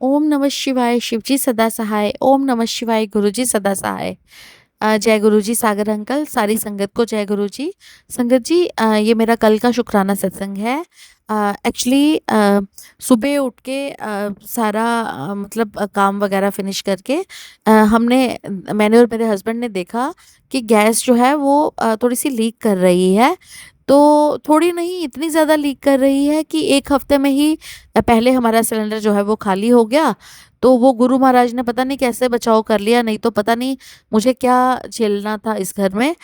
ओम नमः शिवाय, शिवजी सदा सहाय। ओम नमः शिवाय, गुरुजी सदा सहाय। जय गुरुजी सागर अंकल, सारी संगत को जय गुरुजी। संगत जी, ये मेरा कल का शुक्राना सत्संग है। एक्चुअली सुबह उठ के सारा मतलब काम वगैरह फिनिश करके मैंने और मेरे हस्बैंड ने देखा कि गैस जो है वो थोड़ी सी लीक कर रही है। तो थोड़ी नहीं, इतनी ज़्यादा लीक कर रही है कि एक हफ्ते में ही पहले हमारा सिलेंडर जो है वो खाली हो गया। तो वो गुरु महाराज ने पता नहीं कैसे बचाव कर लिया, नहीं तो पता नहीं मुझे क्या झेलना था इस घर में।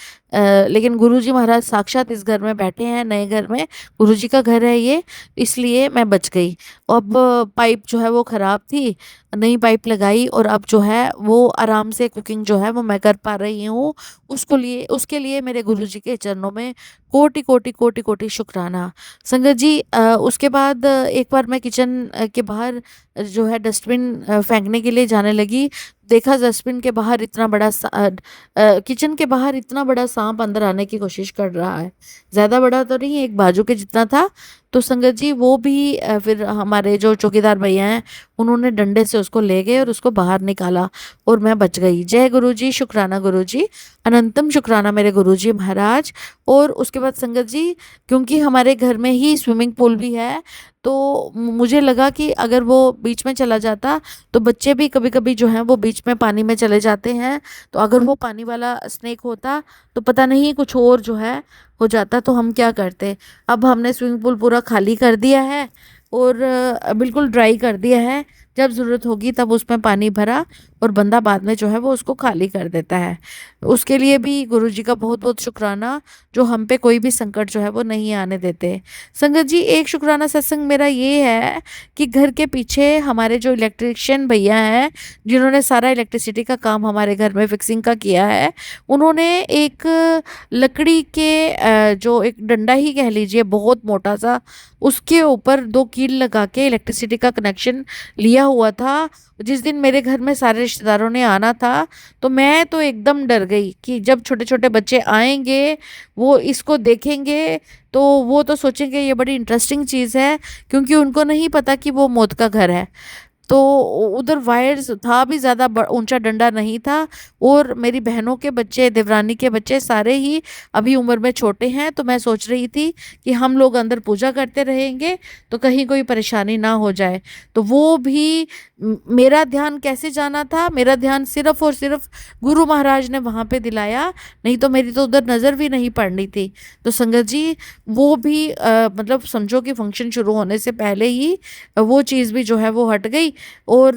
लेकिन गुरुजी महाराज साक्षात इस घर में बैठे हैं, नए घर में। गुरुजी का घर है ये, इसलिए मैं बच गई। अब पाइप जो है वो ख़राब थी, नई पाइप लगाई और अब जो है वो आराम से कुकिंग जो है वो मैं कर पा रही हूँ। उसके लिए मेरे गुरुजी के चरणों में कोटि कोटि कोटि कोटि शुक्राना। संगत जी, उसके बाद एक बार मैं किचन के बाहर जो है डस्टबिन फेंकने के लिए जाने लगी। देखा डस्टबिन के बाहर किचन के बाहर इतना बड़ा सांप अंदर आने की कोशिश कर रहा है। ज़्यादा बड़ा तो नहीं, एक बाजू के जितना था। तो संगत जी, वो भी फिर हमारे जो चौकीदार भैया हैं उन्होंने डंडे से उसको ले गए और उसको बाहर निकाला और मैं बच गई। जय गुरुजी, शुक्राना गुरुजी, अनंतम शुक्राना मेरे गुरुजी महाराज। और उसके बाद संगत जी, क्योंकि हमारे घर में ही स्विमिंग पूल भी है, तो मुझे लगा कि अगर वो बीच में चला जाता तो बच्चे भी कभी कभी जो हैं वो बीच में पानी में चले जाते हैं। तो अगर वो पानी वाला स्नेक होता तो पता नहीं कुछ और जो है हो जाता, तो हम क्या करते। अब हमने स्विमिंग पूल पूरा खाली कर दिया है और बिल्कुल ड्राई कर दिया है। जब ज़रूरत होगी तब उसमें पानी भरा और बंदा बाद में जो है वो उसको खाली कर देता है। उसके लिए भी गुरुजी का बहुत बहुत शुक्राना, जो हम पे कोई भी संकट जो है वो नहीं आने देते। संगत जी, एक शुक्राना सत्संग मेरा ये है कि घर के पीछे हमारे जो इलेक्ट्रिशियन भैया हैं, जिन्होंने सारा इलेक्ट्रिसिटी का काम हमारे घर में फिक्सिंग का किया है, उन्होंने एक लकड़ी के जो एक डंडा ही कह लीजिए, बहुत मोटा सा, उसके ऊपर दो कील लगा के इलेक्ट्रिसिटी का कनेक्शन लिया हुआ था। जिस दिन मेरे घर में सारे रिश्तेदारों ने आना था तो मैं तो एकदम डर गई कि जब छोटे छोटे बच्चे आएंगे, वो इसको देखेंगे तो वो तो सोचेंगे ये बड़ी इंटरेस्टिंग चीज़ है, क्योंकि उनको नहीं पता कि वो मौत का घर है। तो उधर वायर्स था भी, ज़्यादा ऊंचा डंडा नहीं था। और मेरी बहनों के बच्चे, देवरानी के बच्चे सारे ही अभी उम्र में छोटे हैं। तो मैं सोच रही थी कि हम लोग अंदर पूजा करते रहेंगे तो कहीं कोई परेशानी ना हो जाए। तो वो भी मेरा ध्यान कैसे जाना था, मेरा ध्यान सिर्फ और सिर्फ गुरु महाराज ने वहाँ पे दिलाया, नहीं तो मेरी तो उधर नज़र भी नहीं पड़नी थी। तो संगत जी, वो भी मतलब समझो कि फंक्शन शुरू होने से पहले ही वो चीज़ भी जो है वो हट गई और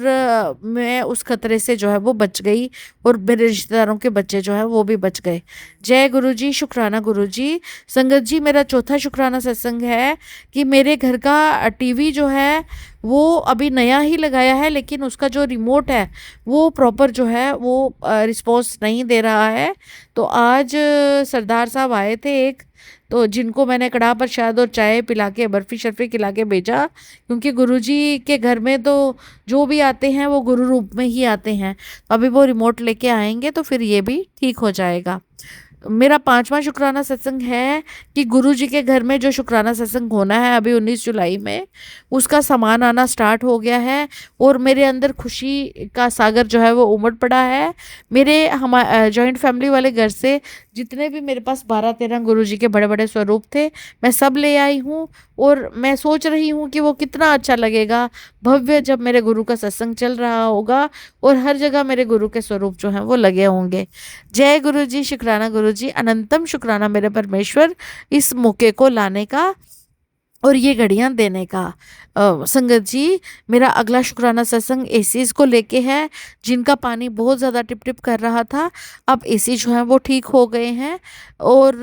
मैं उस खतरे से जो है वो बच गई और मेरे रिश्तेदारों के बच्चे जो है वो भी बच गए। जय गुरु जी, शुक्राना गुरु जी। संगत जी, मेरा चौथा शुक्राना सत्संग है कि मेरे घर का टीवी जो है वो अभी नया ही लगाया है, लेकिन उसका जो रिमोट है वो प्रॉपर जो है वो रिस्पॉन्स नहीं दे रहा है। तो आज सरदार साहब आए थे एक, तो जिनको मैंने कड़ाह प्रसाद और चाय पिला के, बर्फ़ी शर्फ़ी खिला के भेजा, क्योंकि गुरुजी के घर में तो जो भी आते हैं वो गुरु रूप में ही आते हैं। अभी वो रिमोट लेके आएंगे तो फिर ये भी ठीक हो जाएगा। मेरा पांचवा शुक्राना सत्संग है कि गुरु जी के घर में जो शुक्राना सत्संग होना है अभी 19 जुलाई में, उसका सामान आना स्टार्ट हो गया है और मेरे अंदर खुशी का सागर जो है वो उमड़ पड़ा है। मेरे हम जॉइंट फैमिली वाले घर से जितने भी मेरे पास 12-13 गुरु जी के बड़े बड़े स्वरूप थे, मैं सब ले आई हूँ। और मैं सोच रही हूँ कि वो कितना अच्छा लगेगा भव्य, जब मेरे गुरु का सत्संग चल रहा होगा और हर जगह मेरे गुरु के स्वरूप जो हैं वो लगे होंगे। जय गुरु जी, शुक्राना गुरु जी, अनंतम शुक्राना मेरे परमेश्वर, इस मौके को लाने का और ये घड़ियां देने का। संगत जी, मेरा अगला शुक्राना सत्संग एसीज को लेके है, जिनका पानी बहुत ज़्यादा टिप टिप कर रहा था। अब एसी जो है वो ठीक हो गए हैं और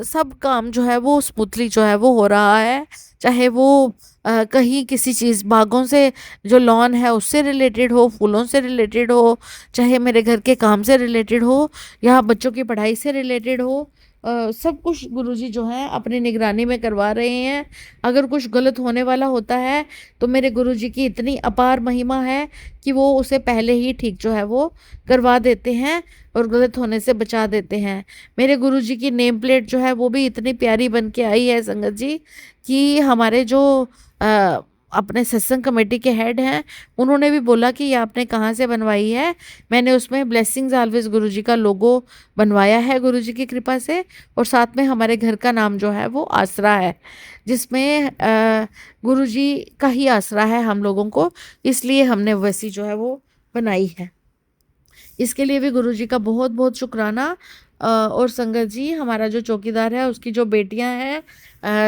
सब काम जो है वो स्मूथली जो है वो हो रहा है। चाहे वो कहीं किसी चीज़, बागों से जो लॉन है उससे रिलेटेड हो, फूलों से रिलेटेड हो, चाहे मेरे घर के काम से रिलेटेड हो या बच्चों की पढ़ाई से रिलेटेड हो, सब कुछ गुरुजी जो हैं अपनी निगरानी में करवा रहे हैं। अगर कुछ गलत होने वाला होता है तो मेरे गुरुजी की इतनी अपार महिमा है कि वो उसे पहले ही ठीक जो है वो करवा देते हैं और गलत होने से बचा देते हैं। मेरे गुरुजी की नेम प्लेट जो है वो भी इतनी प्यारी बन के आई है संगत जी, कि हमारे जो अपने सत्संग कमेटी के हेड हैं, उन्होंने भी बोला कि ये आपने कहाँ से बनवाई है। मैंने उसमें ब्लेसिंग्स ऑलवेज गुरुजी का लोगो बनवाया है गुरुजी की कृपा से, और साथ में हमारे घर का नाम जो है वो आसरा है, जिसमें गुरुजी का ही आसरा है हम लोगों को, इसलिए हमने वैसी जो है वो बनाई है। इसके लिए भी गुरुजी का बहुत बहुत शुक्राना। और संगत जी, हमारा जो चौकीदार है उसकी जो बेटियां हैं,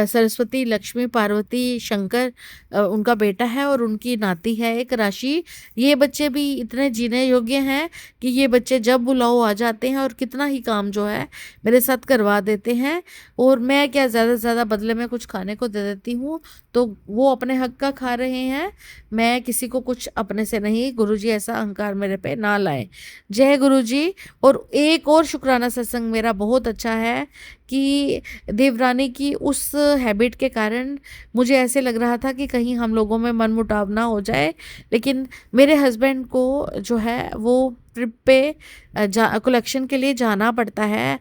सरस्वती, लक्ष्मी, पार्वती, शंकर, उनका बेटा है और उनकी नाती है एक राशि। ये बच्चे भी इतने जीने योग्य हैं कि ये बच्चे जब बुलाओ आ जाते हैं और कितना ही काम जो है मेरे साथ करवा देते हैं। और मैं क्या, ज़्यादा से ज़्यादा बदले में कुछ खाने को दे देती हूँ, तो वो अपने हक का खा रहे हैं, मैं किसी को कुछ अपने से नहीं। गुरुजी ऐसा अहंकार मेरे पे ना लाए। जय गुरुजी। और एक और शुक्राना सत्संग मेरा बहुत अच्छा है कि देवरानी की उस हैबिट के कारण मुझे ऐसे लग रहा था कि कहीं हम लोगों में मनमुटाव ना हो जाए, लेकिन मेरे हस्बैंड को जो है वो ट्रिप पे कलेक्शन के लिए जाना पड़ता है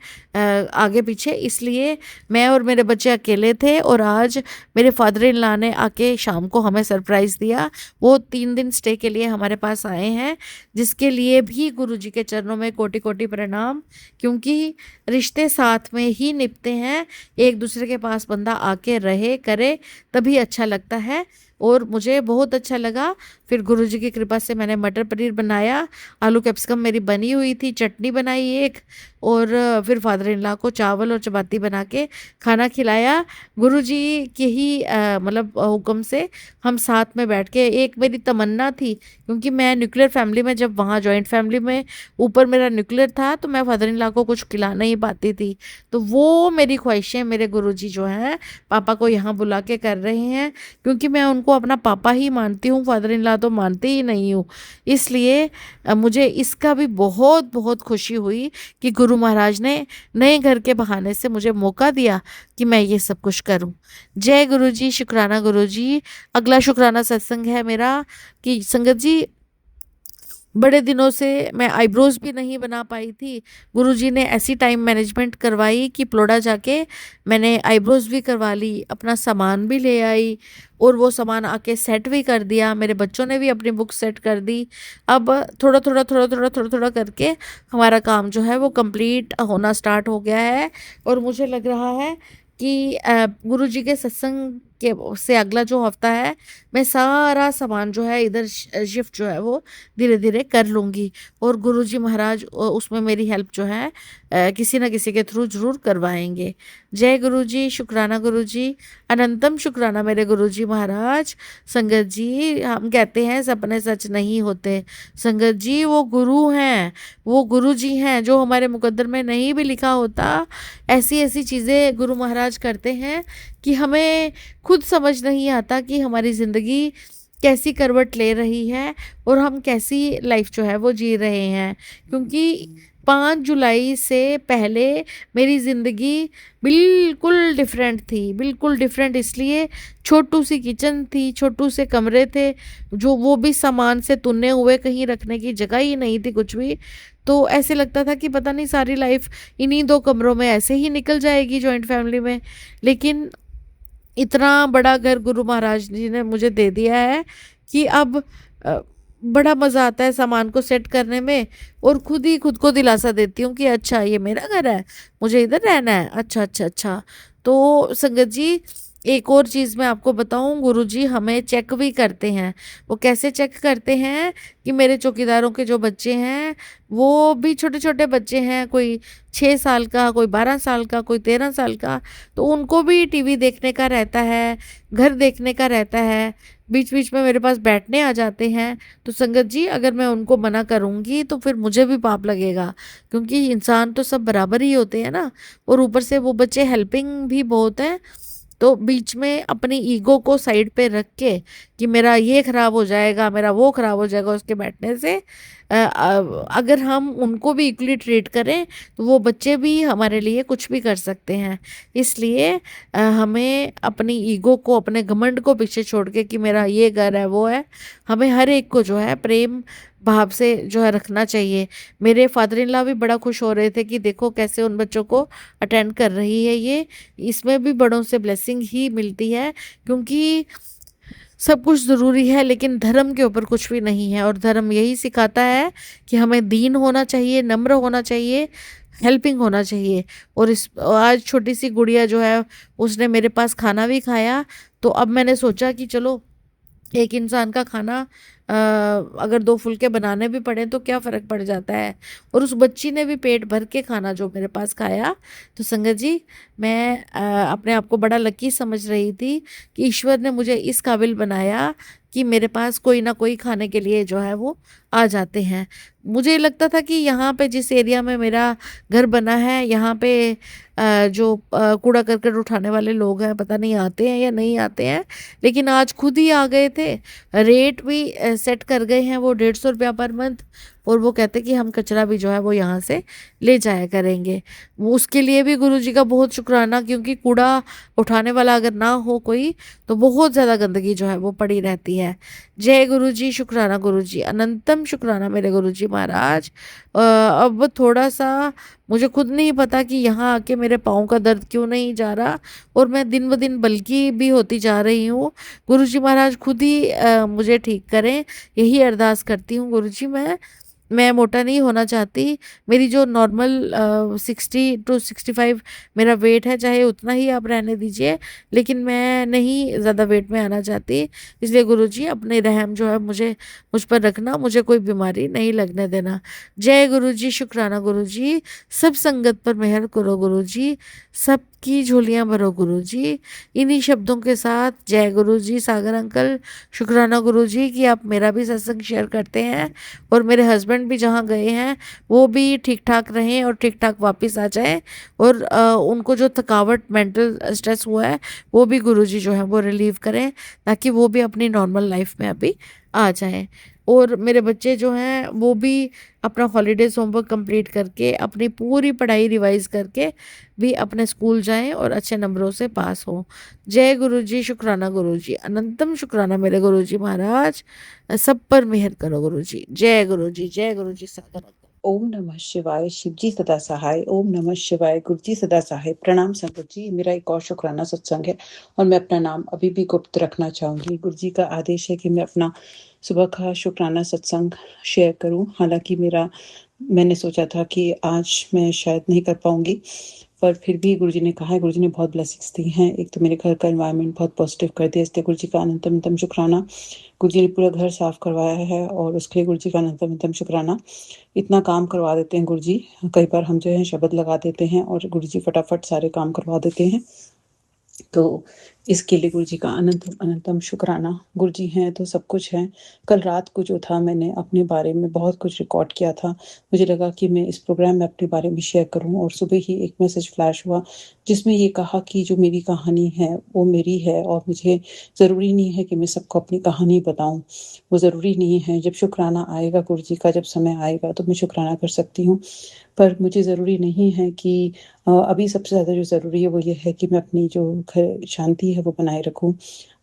आगे पीछे, इसलिए मैं और मेरे बच्चे अकेले थे। और आज मेरे फादर इन लॉ ने आके शाम को हमें सरप्राइज़ दिया। वो 3 दिन स्टे के लिए हमारे पास आए हैं, जिसके लिए भी गुरुजी के चरणों में कोटि कोटि प्रणाम, क्योंकि रिश्ते साथ में ही निपते हैं। एक दूसरे के पास बंदा आके रहे करे तभी अच्छा लगता है। और मुझे बहुत अच्छा लगा। फिर गुरुजी की कृपा से मैंने मटर पनीर बनाया, आलू कैप्सिकम मेरी बनी हुई थी, चटनी बनाई एक, और फिर फादर इन लॉ को चावल और चपाती बना के खाना खिलाया। गुरुजी के ही मतलब हुक्म से हम साथ में बैठ के, एक मेरी तमन्ना थी, क्योंकि मैं न्यूक्लियर फैमिली में, जब वहाँ जॉइंट फैमिली में ऊपर मेरा न्यूक्लियर था, तो मैं फादर इन लॉ को कुछ खिला नहीं पाती थी। तो वो मेरी ख्वाहिशें मेरे गुरुजी जो हैं पापा को यहाँ बुला के कर रहे हैं, क्योंकि मैं उनको अपना पापा ही मानती हूँ, फादर इन लॉ तो मानती ही नहीं हूँ। इसलिए मुझे इसका भी बहुत बहुत खुशी हुई कि गुरु महाराज ने नए घर के बहाने से मुझे मौका दिया कि मैं ये सब कुछ करूं। जय गुरु जी, शुक्राना गुरु जी। अगला शुक्राना सत्संग है मेरा कि संगत जी, बड़े दिनों से मैं आईब्रोज भी नहीं बना पाई थी। गुरुजी ने ऐसी टाइम मैनेजमेंट करवाई कि प्लोडा जाके मैंने आईब्रोज भी करवा ली, अपना सामान भी ले आई, और वो सामान आके सेट भी कर दिया। मेरे बच्चों ने भी अपनी बुक सेट कर दी। अब थोड़ा थोड़ा करके हमारा काम जो है वो कंप्लीट होना स्टार्ट हो गया है। और मुझे लग रहा है कि गुरुजी के सत्संग के से अगला जो हफ्ता है, मैं सारा सामान जो है इधर शिफ्ट जो है वो धीरे धीरे कर लूँगी। और गुरुजी महाराज उसमें मेरी हेल्प जो है किसी न किसी के थ्रू जरूर करवाएंगे। जय गुरुजी, शुक्राना गुरुजी, अनंतम शुक्राना मेरे गुरुजी महाराज। संगत जी, हम कहते हैं सपने सच नहीं होते। संगत जी, वो गुरु हैं, वो गुरुजी हैं जो हमारे मुकद्दर में नहीं भी लिखा होता। ऐसी ऐसी चीज़ें गुरु महाराज करते हैं कि हमें खुद समझ नहीं आता कि हमारी ज़िंदगी कैसी करवट ले रही है और हम कैसी लाइफ जो है वो जी रहे हैं। क्योंकि 5 जुलाई से पहले मेरी ज़िंदगी बिल्कुल डिफरेंट थी, बिल्कुल डिफरेंट। इसलिए छोटू सी किचन थी, छोटू से कमरे थे, जो वो भी सामान से तुने हुए, कहीं रखने की जगह ही नहीं थी कुछ भी। तो ऐसे लगता था कि पता नहीं सारी लाइफ इन्हीं 2 कमरों में ऐसे ही निकल जाएगी जॉइंट फैमिली में। लेकिन इतना बड़ा घर गुरु महाराज जी ने मुझे दे दिया है कि अब बड़ा मज़ा आता है सामान को सेट करने में, और खुद ही खुद को दिलासा देती हूँ कि अच्छा ये मेरा घर है, मुझे इधर रहना है। अच्छा अच्छा अच्छा। तो संगत जी, एक और चीज़ मैं आपको बताऊं, गुरुजी हमें चेक भी करते हैं। वो कैसे चेक करते हैं कि मेरे चौकीदारों के जो बच्चे हैं वो भी छोटे छोटे बच्चे हैं, कोई 6 साल का, कोई 12 साल का, कोई 13 साल का, तो उनको भी टीवी देखने का रहता है, घर देखने का रहता है, बीच बीच में मेरे पास बैठने आ जाते हैं। तो संगत जी, अगर मैं उनको मना करूँगी तो फिर मुझे भी पाप लगेगा, क्योंकि इंसान तो सब बराबर ही होते हैं ना। और ऊपर से वो बच्चे हेल्पिंग भी बहुत हैं। तो बीच में अपनी ईगो को साइड पे रख के कि मेरा ये खराब हो जाएगा, मेरा वो खराब हो जाएगा उसके बैठने से, अगर हम उनको भी इक्वली ट्रीट करें तो वो बच्चे भी हमारे लिए कुछ भी कर सकते हैं। इसलिए हमें अपनी ईगो को, अपने घमंड को पीछे छोड़ के कि मेरा ये घर है वो है, हमें हर एक को जो है प्रेम भाव से जो है रखना चाहिए। मेरे फादर इन लॉ भी बड़ा खुश हो रहे थे कि देखो कैसे उन बच्चों को अटेंड कर रही है ये, इसमें भी बड़ों से ब्लेसिंग ही मिलती है। क्योंकि सब कुछ ज़रूरी है लेकिन धर्म के ऊपर कुछ भी नहीं है। और धर्म यही सिखाता है कि हमें दीन होना चाहिए, नम्र होना चाहिए, हेल्पिंग होना चाहिए। और इस आज छोटी सी गुड़िया जो है उसने मेरे पास खाना भी खाया, तो अब मैंने सोचा कि चलो एक इंसान का खाना अगर दो फुलके बनाने भी पड़े तो क्या फ़र्क पड़ जाता है। और उस बच्ची ने भी पेट भर के खाना जो मेरे पास खाया। तो संगत जी, मैं अपने आप को बड़ा लकी समझ रही थी कि ईश्वर ने मुझे इस काबिल बनाया कि मेरे पास कोई ना कोई खाने के लिए जो है वो आ जाते हैं। मुझे लगता था कि यहाँ पे जिस एरिया में मेरा घर बना है यहाँ पे जो कूड़ा करकट उठाने वाले लोग हैं पता नहीं आते हैं या नहीं आते हैं, लेकिन आज खुद ही आ गए थे। रेट भी सेट कर गए हैं वो 150 रुपया पर मंथ। और वो कहते कि हम कचरा भी जो है वो यहाँ से ले जाया करेंगे। वो उसके लिए भी गुरुजी का बहुत शुक्राना, क्योंकि कूड़ा उठाने वाला अगर ना हो कोई तो बहुत ज़्यादा गंदगी जो है वो पड़ी रहती है। जय गुरुजी, शुक्राना गुरुजी, अनंतम शुक्राना मेरे गुरुजी महाराज। अब थोड़ा सा मुझे खुद नहीं पता कि यहाँ आके मेरे पाँव का दर्द क्यों नहीं जा रहा, और मैं दिन ब दिन बल्कि भी होती जा रही हूँ। गुरुजी महाराज खुद ही मुझे ठीक करें, यही अरदास करती हूँ गुरुजी। मैं मोटा नहीं होना चाहती। मेरी जो नॉर्मल 60 to 65 मेरा वेट है, चाहे उतना ही आप रहने दीजिए, लेकिन मैं नहीं ज़्यादा वेट में आना चाहती। इसलिए गुरुजी अपने रहम जो है मुझ पर रखना, मुझे कोई बीमारी नहीं लगने देना। जय गुरुजी, शुक्राना गुरुजी, सब संगत पर मेहर करो गुरुजी, सबकी झोलियां भरो गुरुजी। इन्हीं शब्दों के साथ जय गुरुजी। सागर अंकल, शुक्राना गुरुजी कि आप मेरा भी सत्संग शेयर करते हैं, और मेरे हस्बैंड भी जहाँ गए हैं वो भी ठीक ठाक रहें और ठीक ठाक वापस आ जाएं। और उनको जो थकावट, मेंटल स्ट्रेस हुआ है वो भी गुरुजी जो है वो रिलीव करें, ताकि वो भी अपनी नॉर्मल लाइफ में अभी आ जाएं। और मेरे बच्चे जो हैं वो भी अपना हॉलीडेज होमवर्क कंप्लीट करके अपनी पूरी पढ़ाई रिवाइज करके भी अपने स्कूल जाएं और अच्छे नंबरों से पास हो। जय गुरुजी, शुक्राना गुरुजी, अनंतम शुक्राना मेरे गुरुजी महाराज, सब पर मेहर करो गुरुजी। जय गुरुजी, जय गुरुजी। सागर। ओम नमः शिवाय, शिवजी सदा सहाय। ओम नमः शिवाय, गुरुजी सदा सहाय। प्रणाम संगत जी, मेरा एक और शुक्राना सत्संग है और मैं अपना नाम अभी भी गुप्त रखना चाहूंगी। गुरुजी का आदेश है कि मैं अपना सुबह का शुक्राना सत्संग शेयर करूं। हालांकि मैंने सोचा था कि आज मैं शायद नहीं कर पाऊंगी, पर फिर भी गुरुजी ने कहा है। गुरुजी ने बहुत ब्लेसिंग्स दी हैं। एक तो मेरे घर का एनवायरनमेंट बहुत पॉजिटिव कर दिया, इसलिए गुरुजी का अनंतम शुक्राना। गुरुजी ने पूरा घर साफ करवाया है और उसके लिए गुरुजी का अनंतम शुक्राना। इतना काम करवा देते हैं गुरुजी। कई बार हम जो है शब्द लगा देते हैं और गुरुजी फटाफट सारे काम करवा देते हैं, तो इसके लिए गुरुजी का अनंतम अनंतम शुक्राना। गुरुजी हैं तो सब कुछ है। कल रात को जो था, मैंने अपने बारे में बहुत कुछ रिकॉर्ड किया था। मुझे लगा कि मैं इस प्रोग्राम में अपने बारे में शेयर करूं, और सुबह ही एक मैसेज फ्लैश हुआ जिसमें ये कहा कि जो मेरी कहानी है वो मेरी है, और मुझे ज़रूरी नहीं है कि मैं सबको अपनी कहानी बताऊं। वो ज़रूरी नहीं है। जब शुक्राना आएगा गुरुजी का, जब समय आएगा तो मैं शुक्राना कर सकती हूँ, पर मुझे ज़रूरी नहीं है कि अभी सबसे ज़्यादा जो ज़रूरी है वो ये है कि मैं अपनी जो घर शांति है वो बनाए रखूं।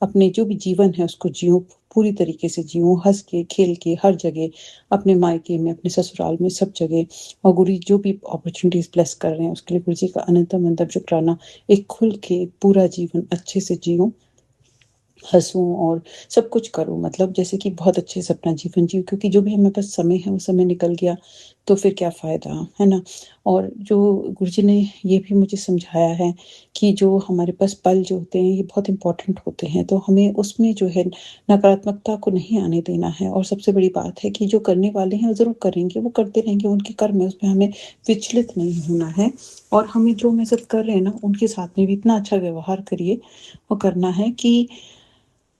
अपने जो भी जीवन है उसको जीऊँ, पूरी तरीके से जीऊँ, हँस के, खेल के, हर जगह, अपने मायके में, अपने ससुराल में, सब जगह। और गुरु जो भी अपॉर्चुनिटीज़ ब्लेस कर रहे हैं उसके लिए गुरु जी का अनंतम अनंतम शुक्राना। एक खुल के पूरा जीवन अच्छे से जीऊँ, हँसूँ और सब कुछ करूँ, मतलब जैसे कि बहुत अच्छे से अपना जीवन जिऊँ, क्योंकि जो भी हमें पास समय है वो समय निकल गया तो फिर क्या फ़ायदा, है ना? और जो गुरुजी ने ये भी मुझे समझाया है कि जो हमारे पास पल जो होते हैं ये बहुत इम्पोर्टेंट होते हैं, तो हमें उसमें जो है नकारात्मकता को नहीं आने देना है। और सबसे बड़ी बात है कि जो करने वाले हैं वो ज़रूर करेंगे, वो करते रहेंगे, उनके कर्म है, उसमें हमें विचलित नहीं होना है। और हमें जो मेहनत कर रहे हैं ना उनके साथ में भी इतना अच्छा व्यवहार करिए और करना है कि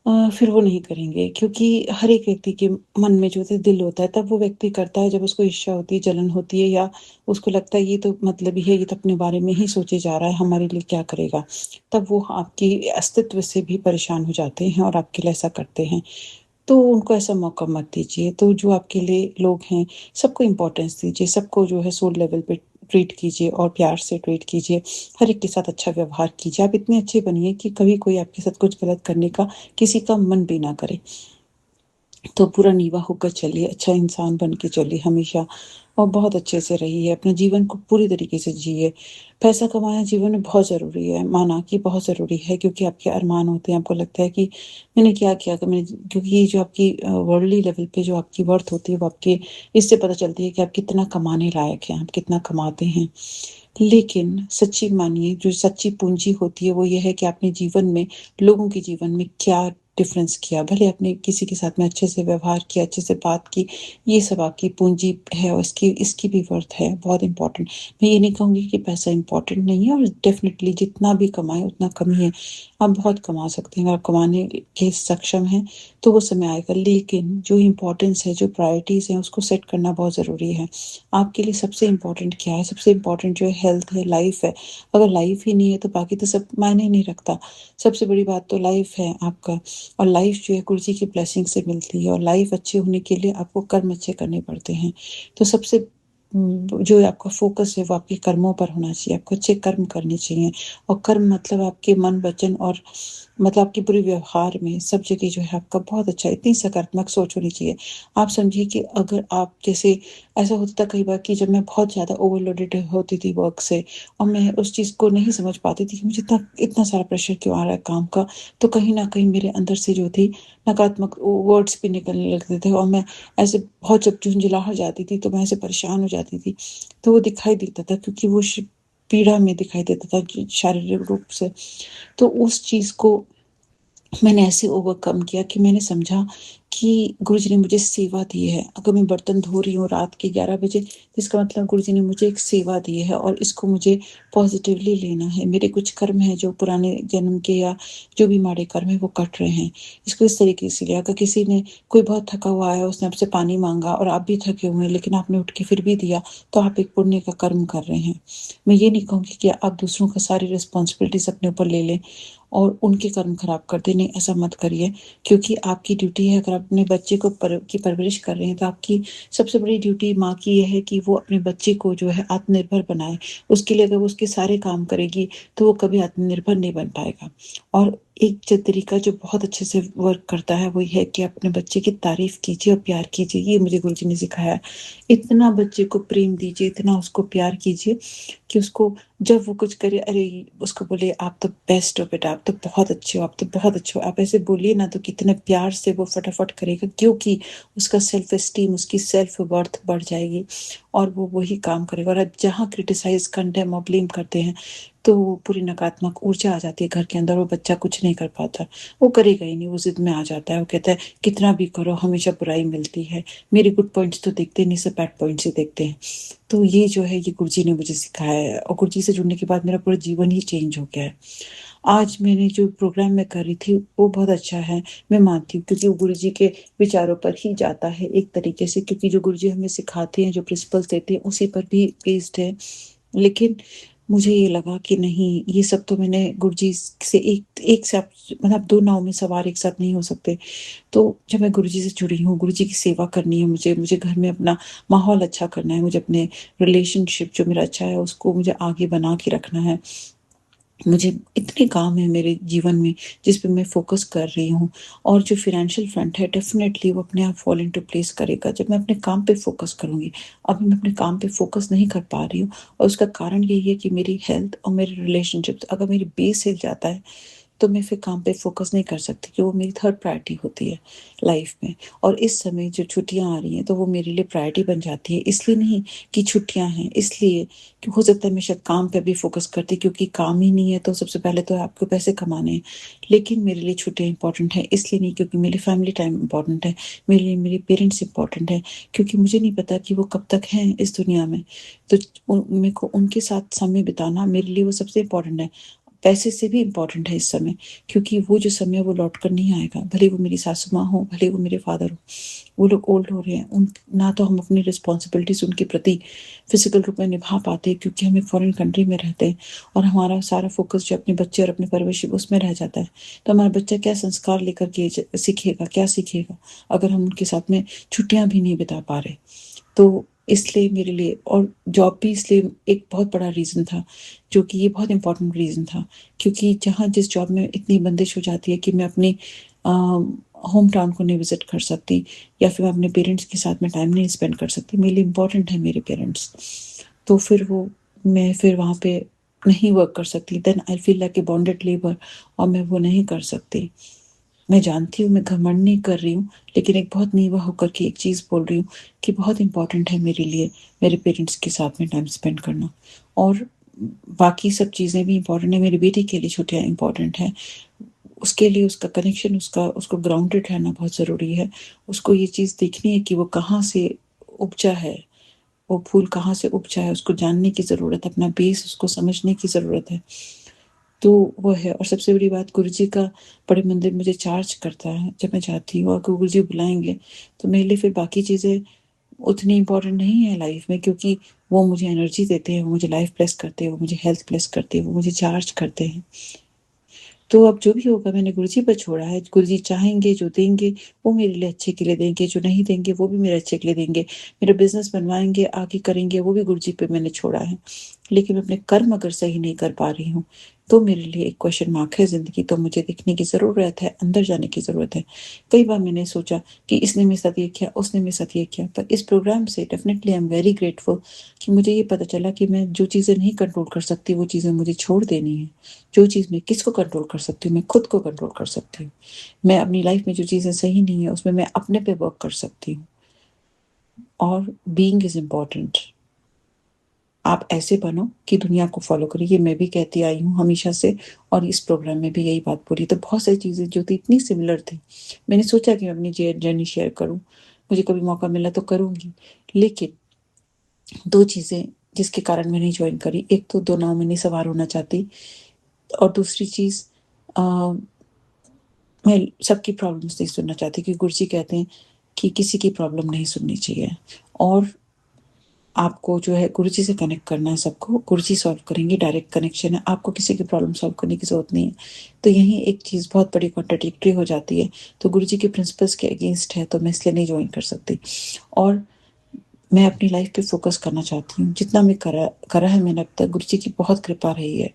फिर वो नहीं करेंगे, क्योंकि हर एक व्यक्ति के मन में जो दिल होता है तब वो व्यक्ति करता है जब उसको ईर्ष्या होती है, जलन होती है, या उसको लगता है ये तो मतलबी है, ये तो अपने बारे में ही सोचे जा रहा है, हमारे लिए क्या करेगा। तब वो आपकी अस्तित्व से भी परेशान हो जाते हैं और आपके लिए ऐसा करते हैं। तो उनको ऐसा मौका मत दीजिए। तो जो आपके लिए लोग हैं सबको इम्पोर्टेंस दीजिए, सबको जो है सोल लेवल पे ट्रीट कीजिए और प्यार से ट्रीट कीजिए, हर एक के साथ अच्छा व्यवहार कीजिए। आप इतने अच्छे बनिए कि कभी कोई आपके साथ कुछ गलत करने का किसी का मन भी ना करे। तो पूरा नीवा होकर चलिए, अच्छा इंसान बन के चलिए हमेशा और बहुत अच्छे से रहिए, अपने जीवन को पूरी तरीके से जिए। पैसा कमाना जीवन में बहुत ज़रूरी है, माना कि बहुत ज़रूरी है क्योंकि आपके अरमान होते हैं, आपको लगता है कि मैंने क्या किया कि मैंने क्योंकि ये जो आपकी वर्ल्डली लेवल पे जो आपकी वर्थ होती है वो आपके इससे पता चलती है कि आप कितना कमाने लायक हैं, आप कितना कमाते हैं। लेकिन सच्ची मानिए जो सच्ची पूँजी होती है वो ये है कि आपने जीवन में लोगों के जीवन में क्या डिफ़रेंस किया। भले आपने किसी के साथ में अच्छे से व्यवहार किया, अच्छे से बात की, ये सब आपकी पूँजी है और इसकी इसकी भी वर्थ है, बहुत इम्पोर्टेंट। मैं ये नहीं कहूँगी कि पैसा इम्पोर्टेंट नहीं है और डेफ़िनिटली जितना भी कमाएँ उतना कम ही है। आप बहुत कमा सकते हैं, अगर आप कमाने के सक्षम हैं, तो वो समय आएगा। लेकिन जो इम्पोर्टेंस है, जो प्रायोरिटीज़ हैं, उसको सेट करना बहुत ज़रूरी है। आपके लिए सबसे इम्पोर्टेंट क्या है? सबसे इम्पोर्टेंट जो है हेल्थ है, लाइफ है। अगर लाइफ ही नहीं है तो बाकी तो सब मायने ही नहीं रखता। सबसे बड़ी बात तो लाइफ है आपका और लाइफ जो है गुरु जी की ब्लेसिंग से मिलती है और लाइफ अच्छे होने के लिए आपको कर्म अच्छे करने पड़ते हैं। तो सबसे जो आपका फ़ोकस है वो आपके कर्मों पर होना चाहिए। आपको अच्छे कर्म करने चाहिए और कर्म मतलब आपके मन, वचन और मतलब आपके पूरे व्यवहार में सब जगह जो है आपका बहुत अच्छा इतनी सकारात्मक सोच होनी चाहिए। आप समझिए कि अगर आप जैसे ऐसा होता था कई बार कि जब मैं बहुत ज़्यादा ओवरलोडेड होती थी वर्क से और मैं उस चीज़ को नहीं समझ पाती थी कि मुझे इतना इतना सारा प्रेशर क्यों आ रहा है काम का, तो कहीं न कहीं मेरे अंदर से जो थी नकारात्मक वर्ड्स भी निकलने लगते थे और मैं ऐसे बहुत जब झुंझुला जाती थी, तो मैं ऐसे परेशान हो जाती थी। तो वो दिखाई देता था क्योंकि वो पीड़ा में दिखाई देता था कि शारीरिक रूप से। तो उस चीज़ को मैंने ऐसे ओवरकम किया कि मैंने समझा कि गुरुजी ने मुझे सेवा दी है। अगर मैं बर्तन धो रही हूँ रात के 11 बजे, तो इसका मतलब गुरुजी ने मुझे एक सेवा दी है और इसको मुझे पॉज़िटिवली लेना है। मेरे कुछ कर्म हैं जो पुराने जन्म के या जो भी माड़े कर्म हैं वो कट रहे हैं। इसको इस तरीके से लिया अगर किसी ने कोई बहुत थका हुआ है, उसने आपसे पानी माँगा और आप भी थके हुए हैं लेकिन आपने उठ के फिर भी दिया, तो आप एक पुण्य का कर्म कर रहे हैं। मैं ये नहीं कहूँगी कि आप दूसरों का सारी रिस्पॉन्सिबिलिटीज़ अपने ऊपर ले लें और उनके कर्म खराब कर दें, नहीं ऐसा मत करिए क्योंकि आपकी ड्यूटी है अगर आप अपने बच्चे को की परवरिश कर रहे हैं तो आपकी सबसे बड़ी ड्यूटी माँ की ये है कि वो अपने बच्चे को जो है आत्मनिर्भर बनाए। उसके लिए अगर वो उसके सारे काम करेगी तो वो कभी आत्मनिर्भर नहीं बन पाएगा। और एक जो तरीका जो बहुत अच्छे से वर्क करता है वो ये है कि अपने बच्चे की तारीफ़ कीजिए और प्यार कीजिए, ये मुझे गुरुजी ने सिखाया है। इतना बच्चे को प्रेम दीजिए, इतना उसको प्यार कीजिए कि उसको जब वो कुछ करे अरे उसको बोलिए आप तो बेस्ट हो बेटा, आप तो बहुत अच्छे हो, आप तो बहुत अच्छे हो। आप ऐसे बोलिए ना तो कितने प्यार से वो फटाफट करेगा क्योंकि उसका सेल्फ एस्टीम, उसकी सेल्फ वर्थ बढ़ जाएगी और वो वही काम करेगा। और आप जहाँ क्रिटिसाइज़, कंडेम और ब्लेम करते हैं, तो वो पूरी नकारात्मक ऊर्जा आ जाती है घर के अंदर, वो बच्चा कुछ नहीं कर पाता। वो करेगा ही नहीं, वो ज़िद में आ जाता है, वो कहता है कितना भी करो हमेशा बुराई मिलती है, मेरे गुड पॉइंट्स तो देखते नहीं, सिर्फ बैड पॉइंट्स ही देखते हैं। तो ये जो है ये गुरुजी ने मुझे सिखाया है और गुरुजी से जुड़ने के बाद मेरा पूरा जीवन ही चेंज हो गया है। आज मैंने जो प्रोग्राम मैं कर रही थी वो बहुत अच्छा है, मैं मानती हूँ क्योंकि वो गुरुजी के विचारों पर ही जाता है एक तरीके से क्योंकि जो गुरुजी हमें सिखाते हैं, जो प्रिंसिपल्स देते हैं उसी पर भी बेस्ड है। लेकिन मुझे ये लगा कि नहीं ये सब तो मैंने गुरुजी से एक एक साथ मतलब 2 नाव में सवार एक साथ नहीं हो सकते। तो जब मैं गुरुजी से जुड़ी हूँ, गुरुजी की सेवा करनी है मुझे, मुझे घर में अपना माहौल अच्छा करना है, मुझे अपने रिलेशनशिप जो मेरा अच्छा है उसको मुझे आगे बना के रखना है। मुझे इतने काम हैं मेरे जीवन में जिस पे मैं फ़ोकस कर रही हूँ और जो फ़ाइनेंशियल फ्रंट है डेफ़िनेटली वो अपने आप फ़ॉल इंटो प्लेस करेगा जब मैं अपने काम पे फ़ोकस करूँगी। अभी मैं अपने काम पे फ़ोकस नहीं कर पा रही हूँ और उसका कारण यही है कि मेरी हेल्थ और मेरे रिलेशनशिप्स अगर मेरी बेस हिल जाता है तो मैं फिर काम पे फ़ोकस नहीं कर सकती कि वो मेरी थर्ड प्रायोरिटी होती है लाइफ में। और इस समय जो छुट्टियाँ आ रही हैं तो वो मेरे लिए प्रायोरिटी बन जाती है। इसलिए नहीं कि छुट्टियाँ हैं, इसलिए कि हो सकता है मैं शायद काम पे भी फ़ोकस करती क्योंकि काम ही नहीं है तो सबसे पहले तो आपको पैसे कमाने हैं। लेकिन मेरे लिए छुट्टियाँ इम्पोर्टेंट हैं इसलिए नहीं क्योंकि मेरी फैमिली टाइम इम्पोर्टेंट है, मेरे लिए मेरे पेरेंट्स इम्पोर्टेंट हैं क्योंकि मुझे नहीं पता कि वो कब तक हैं इस दुनिया में। तो मेरे को उनके साथ समय बिताना मेरे लिए वो सबसे इम्पोर्टेंट है। पैसे से भी इम्पोर्टेंट है इस समय क्योंकि वो जो समय वो लौट कर नहीं आएगा। भले वो मेरी सासू माँ हो, भले वो मेरे फादर हो, वो लोग ओल्ड हो रहे हैं। उन ना तो हम अपनी रिस्पॉन्सिबिलिटीज़ उनके प्रति फ़िज़िकल रूप में निभा पाते हैं क्योंकि हम एक फ़ॉरेन कंट्री में रहते हैं और हमारा सारा फ़ोकस जो अपने बच्चे और अपनी परवरिश उसमें रह जाता है। तो हमारा बच्चा क्या संस्कार लेकर के सीखेगा, क्या सीखेगा अगर हम उनके साथ में छुट्टियाँ भी नहीं बिता पा रहे। तो इसलिए मेरे लिए और जॉब भी इसलिए एक बहुत बड़ा रीज़न था, जो कि ये बहुत इम्पोर्टेंट रीज़न था क्योंकि जहाँ जिस जॉब में इतनी बंदिश हो जाती है कि मैं अपनी होम टाउन को नहीं विज़िट कर सकती, या फिर मैं अपने पेरेंट्स के साथ में टाइम नहीं स्पेंड कर सकती, मेरे लिए इम्पोर्टेंट है मेरे पेरेंट्स, तो फिर वो मैं फिर वहाँ पे नहीं वर्क कर सकती, then I feel like a bonded labour, और मैं वो नहीं कर सकती। मैं जानती हूँ मैं घमंड नहीं कर रही हूँ, लेकिन एक बहुत नीवा होकर के एक चीज़ बोल रही हूँ कि बहुत इम्पोर्टेंट है मेरे लिए मेरे पेरेंट्स के साथ में टाइम स्पेंड करना, और बाकी सब चीज़ें भी इम्पोर्टेंट है, मेरी बेटी के लिए छुट्टियाँ इम्पोर्टेंट है, उसके लिए उसका कनेक्शन, उसको ग्राउंडेड रहना बहुत ज़रूरी है। उसको ये चीज़ देखनी है कि वो कहाँ से उपजा है, वो फूल कहाँ से उपजा है, उसको जानने की ज़रूरत है, अपना बेस उसको समझने की ज़रूरत है। तो वो है, और सबसे बड़ी बात, गुरुजी का बड़े मंदिर मुझे चार्ज करता है जब मैं जाती हूँ, अगर गुरुजी बुलाएँगे, तो मेरे लिए फिर बाकी चीज़ें उतनी इम्पोर्टेंट नहीं है लाइफ में, क्योंकि वो मुझे एनर्जी देते हैं, वो मुझे लाइफ ब्लेस करते हैं, वो मुझे हेल्थ ब्लेस करते हैं, वो मुझे चार्ज करते हैं। तो अब जो भी होगा मैंने गुरुजी पर छोड़ा है, गुरुजी चाहेंगे जो देंगे वो मेरे लिए अच्छे के लिए देंगे, जो नहीं देंगे वो भी मेरे अच्छे के लिए देंगे। मेरा बिज़नेस बनवाएँगे, आगे करेंगे, वो भी गुरुजी पे मैंने छोड़ा है। लेकिन मैं अपने कर्म अगर सही नहीं कर पा रही हूँ, तो मेरे लिए एक क्वेश्चन मार्क है ज़िंदगी, तो मुझे देखने की ज़रूरत है, अंदर जाने की ज़रूरत है। कई बार मैंने सोचा कि इसने मेरे साथ ये किया, उसने मेरे साथ ये किया, पर इस प्रोग्राम से definitely I am very grateful कि मुझे ये पता चला कि मैं जो चीज़ें नहीं कंट्रोल कर सकती, वो चीज़ें मुझे छोड़ देनी है। जो चीज़ मैं किसको कंट्रोल कर सकती हूँ, मैं खुद को कंट्रोल कर सकती हूँ। मैं अपनी लाइफ में जो चीज़ें सही नहीं है, उसमें मैं अपने पे वर्क कर सकती हूँ, और बीइंग इज़ इम्पोर्टेंट। आप ऐसे बनो कि दुनिया को फ़ॉलो करें, ये मैं भी कहती आई हूँ हमेशा से, और इस प्रोग्राम में भी यही बात बोली। तो बहुत सारी चीज़ें जो थी इतनी सिमिलर थी, मैंने सोचा कि मैं अपनी जर्नी शेयर करूँ, मुझे कभी मौका मिला तो करूँगी। लेकिन 2 चीज़ें जिसके कारण मैं नहीं जॉइन करी, एक तो 2 नाव में नहीं सवार होना चाहती, और दूसरी चीज़ अ, मैं सबकी प्रॉब्लम्स नहीं सुनना चाहती, क्योंकि गुरुजी कहते हैं कि किसी की प्रॉब्लम नहीं सुननी चाहिए, और आपको जो है गुरुजी से कनेक्ट करना है सबको, गुरुजी सॉल्व करेंगे, डायरेक्ट कनेक्शन है, आपको किसी की प्रॉब्लम सॉल्व करने की ज़रूरत नहीं है। तो यही एक चीज़ बहुत बड़ी कॉन्ट्राडिक्टरी हो जाती है, तो गुरुजी के प्रिंसिपल्स के अगेंस्ट है, तो मैं इसलिए नहीं जॉइन कर सकती, और मैं अपनी लाइफ पे फोकस करना चाहती हूँ। जितना मैं करा करा है मैंने अब तक, गुरुजी की बहुत कृपा रही है।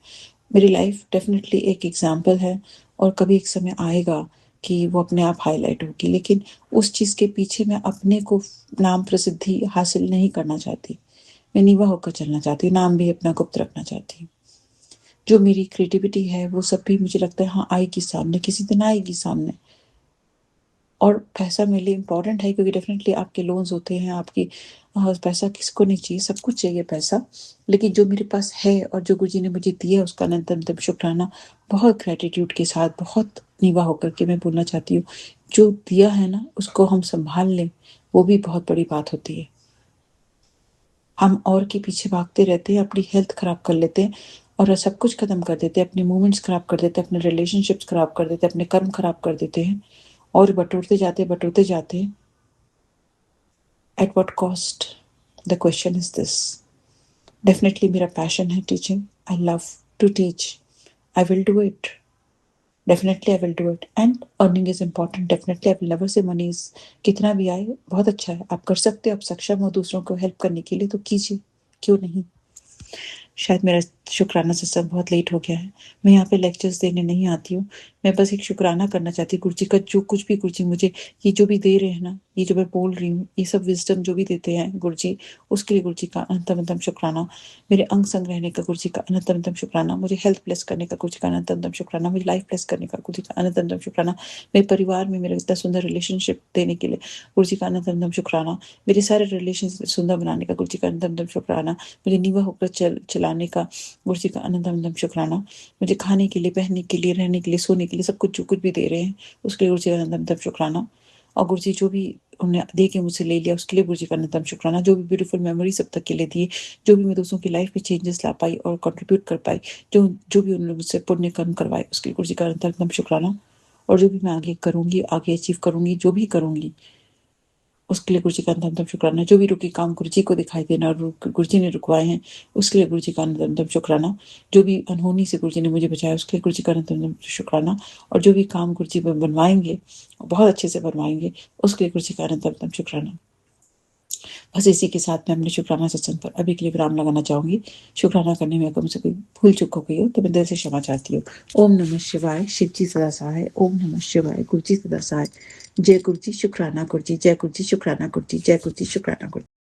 मेरी लाइफ डेफ़िनेटली एक एग्ज़ाम्पल है, और कभी एक समय आएगा कि वो अपने आप हाइलाइट होगी, लेकिन उस चीज़ के पीछे मैं अपने को नाम प्रसिद्धि हासिल नहीं करना चाहती। मैं नीवा होकर चलना चाहती हूँ, नाम भी अपना गुप्त रखना चाहती हूँ। जो मेरी क्रिएटिविटी है वो सब भी मुझे लगता है हाँ आएगी सामने, किसी दिन आएगी सामने। और पैसा मेरे लिए इम्पोर्टेंट है, क्योंकि डेफ़िनेटली आपके लोन्स होते हैं, आपकी पैसा किसको नहीं चाहिए, सब कुछ चाहिए पैसा। लेकिन जो मेरे पास है और जो गुरुजी ने मुझे दिया है, उसका अनंत-अनंत शुक्राना, बहुत ग्रैटिट्यूड के साथ, बहुत नीवा होकर के मैं बोलना चाहती हूँ। जो दिया है ना, उसको हम सँभाल लें, वो भी बहुत बड़ी बात होती है। हम और के पीछे भागते रहते हैं, अपनी हेल्थ खराब कर लेते हैं, और सब कुछ खत्म कर देते हैं, अपने मूवमेंट्स खराब कर देते हैं, अपने रिलेशनशिप्स खराब कर देते हैं, अपने कर्म खराब कर देते हैं, और बटोरते जाते हैं। At what cost? The question is this. Definitely मेरा पैशन है teaching, I love to teach, I will do it, definitely I will do it, and earning is important, definitely I will never say money is, कितना भी आए बहुत अच्छा है, आप कर सकते हो, आप सक्षम हो दूसरों को हेल्प करने के लिए, तो कीजिए, क्यों नहीं। शायद मेरा शुक्राना सत्संग बहुत लेट हो गया है। मैं यहाँ पे लेक्चर्स देने नहीं आती हूँ। मैं बस एक शुक्राना करना चाहती हूँ गुरुजी का, जो कुछ भी गुरुजी मुझे ये जो भी दे रहे हैं ना, ये जो मैं बोल रही हूँ, ये सब विज़डम जो भी देते हैं गुरुजी, उसके लिए गुरुजी का अनंत-अनंत शुक्राना। मेरे अंग संग रहने का गुरुजी का अनंत-अनंत शुक्राना। मुझे हेल्थ ब्लेस करने का गुरुजी का अनंत-अनंत शुक्राना। मुझे लाइफ ब्लेस करने का गुरुजी का अनंत-अनंत शुक्राना। मेरे परिवार में मेरा इतना सुंदर रिलेशनशिप देने के लिए गुरुजी का अनंत-अनंत शुक्राना। मेरे सारे रिलेशन सुंदर बनाने का गुरुजी का अनंत-अनंत शुक्राना। मुझे नीवा होकर चलाने का गुरुजी का अनंत शुक्राना। मुझे खाने के लिए, पहनने के लिए, रहने के लिए, सोने के लिए, सब कुछ जो कुछ भी दे रहे हैं, उसके लिए गुरुजी का अनंत शुक्राना। और गुरुजी जो भी उन्होंने दे के मुझसे ले लिया, उसके लिए गुरुजी का अनंत शुक्राना। जो भी ब्यूटीफुल मेमोरीज अब तक के लिए दिए, जो भी मैं दूसरों की लाइफ में चेंजेस ला पाई और कंट्रीब्यूट कर पाई, जो जो भी उन्होंने मुझसे पुण्य कर्म करवाए, उसके लिए गुरुजी का अनंत शुक्राना। और जो भी मैं आगे करूंगी, आगे अचीव करूंगी, जो भी करूंगी, उसके लिए गुरुजी का अनंत शुक्राना। जो भी रुके काम गुरुजी को दिखाई देना, और गुरुजी ने रुकवाए हैं, उसके लिए गुरुजी का अनंत शुक्राना। जो भी अनहोनी से गुरुजी ने मुझे बचाया, उसके लिए गुरुजी का अनंत शुक्राना। और जो भी काम गुरुजी बनवाएंगे, बहुत अच्छे से बनवाएंगे, उसके लिए गुरुजी का अनंत शुक्राना। बस इसी के साथ मैं अपने शुक्राना सत्संग पर अभी के लिए विराम लगाना चाहूंगी। शुक्राना करने में अगर मुझसे कोई भूल चूक हो गई हो तो मैं दिल से क्षमा चाहती हूँ। ओम नमः शिवाय, शिव जी सदा सहाय। ओम नमः शिवाय, गुरु जी सदा सहाय। जय गुरु जी, शुक्राना गुरु जी, जय गुरु जी, शुक्राना गुरु जी, जय गुरु जी, शुक्राना गुरु जी।